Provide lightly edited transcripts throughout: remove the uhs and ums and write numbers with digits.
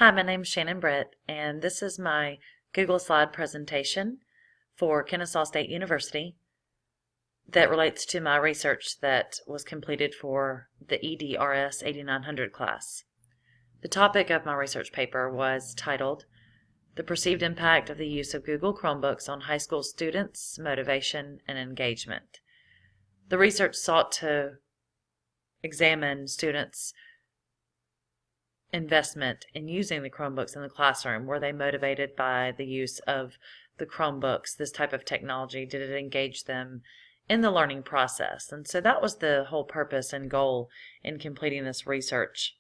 Hi, my name is Shannon Britt, and this is my Google slide presentation for Kennesaw State University that relates to my research that was completed for the EDRS 8900 class. The topic of my research paper was titled, "The Perceived Impact of the Use of Google Chromebooks on High School Students' Motivation and Engagement." The research sought to examine students' investment in using the Chromebooks in the classroom. Were they motivated by the use of the Chromebooks, this type of technology? Did it engage them in the learning process? And so that was the whole purpose and goal in completing this research.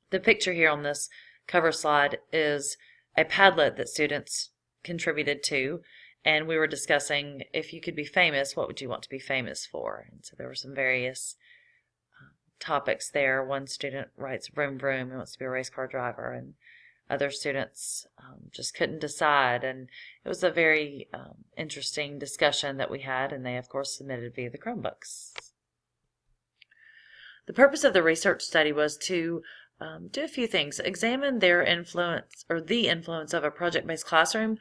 The picture here on this cover slide is a Padlet that students contributed to, and we were discussing, if you could be famous, what would you want to be famous for? And so there were some various topics there. One student writes vroom vroom, he wants to be a race car driver, and other students just couldn't decide. And it was a very interesting discussion that we had, and they of course submitted via the Chromebooks. The purpose of the research study was to do a few things. Examine their influence, or the influence of a project-based classroom.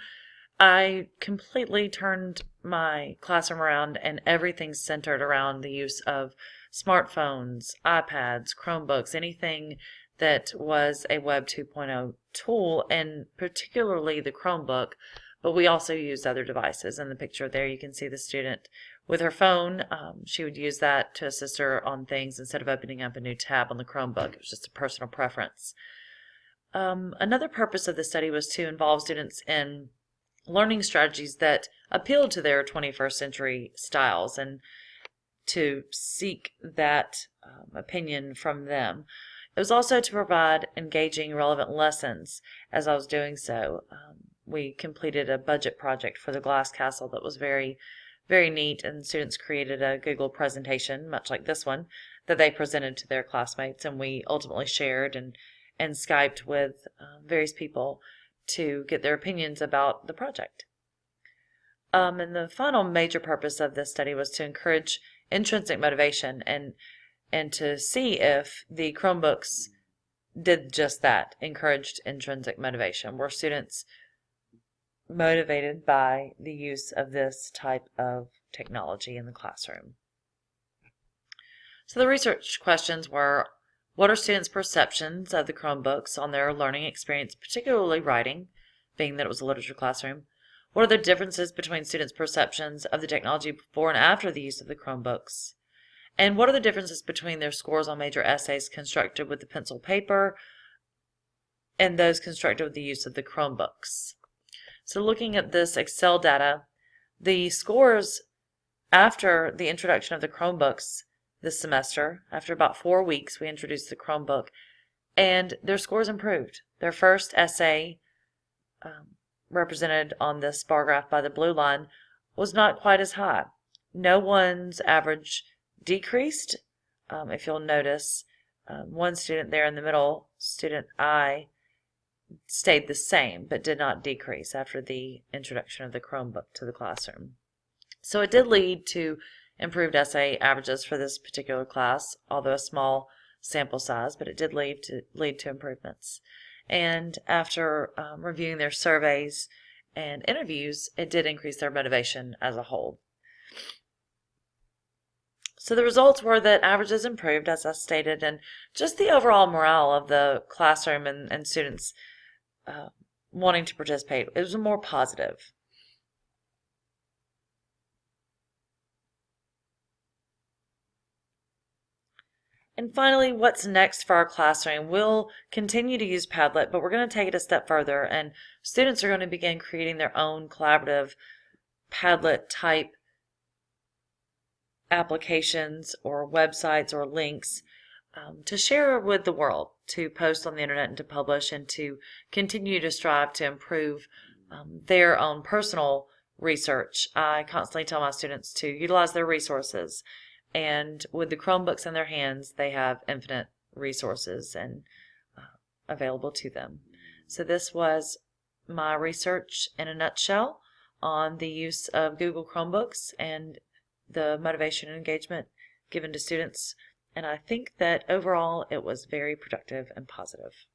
I completely turned my classroom around, and everything's centered around the use of smartphones, iPads, Chromebooks, anything that was a Web 2.0 tool, and particularly the Chromebook, but we also used other devices. In the picture there you can see the student with her phone. She would use that to assist her on things instead of opening up a new tab on the Chromebook. It was just a personal preference. Another purpose of the study was to involve students in learning strategies that appealed to their 21st century styles, and to seek that opinion from them. It was also to provide engaging, relevant lessons. As I was doing so, we completed a budget project for the Glass Castle that was very, very neat, and students created a Google presentation, much like this one, that they presented to their classmates, and we ultimately shared and Skyped with various people to get their opinions about the project. And the final major purpose of this study was to encourage intrinsic motivation and to see if the Chromebooks did just that, encouraged intrinsic motivation. Were students motivated by the use of this type of technology in the classroom? So the research questions were, what are students' perceptions of the Chromebooks on their learning experience, particularly writing, being that it was a literature classroom? What are the differences between students' perceptions of the technology before and after the use of the Chromebooks? And what are the differences between their scores on major essays constructed with the pencil paper and those constructed with the use of the Chromebooks? So looking at this Excel data, the scores after the introduction of the Chromebooks this semester, after about 4 weeks, we introduced the Chromebook, and their scores improved. Their first essay, represented on this bar graph by the blue line, was not quite as high. No one's average decreased. If you'll notice, one student there in the middle, student I, stayed the same but did not decrease after the introduction of the Chromebook to the classroom. So it did lead to improved essay averages for this particular class, although a small sample size, but it did lead to improvements. And after reviewing their surveys and interviews, it did increase their motivation as a whole. So the results were that averages improved, as I stated, and just the overall morale of the classroom and students wanting to participate, it was more positive. And finally, what's next for our classroom? We'll continue to use Padlet, but we're going to take it a step further, and students are going to begin creating their own collaborative Padlet type applications or websites or links to share with the world, to post on the internet and to publish, and to continue to strive to improve their own personal research. I constantly tell my students to utilize their resources, and with the Chromebooks in their hands, they have infinite resources and available to them. So this was my research in a nutshell on the use of Google Chromebooks and the motivation and engagement given to students. And I think that overall it was very productive and positive.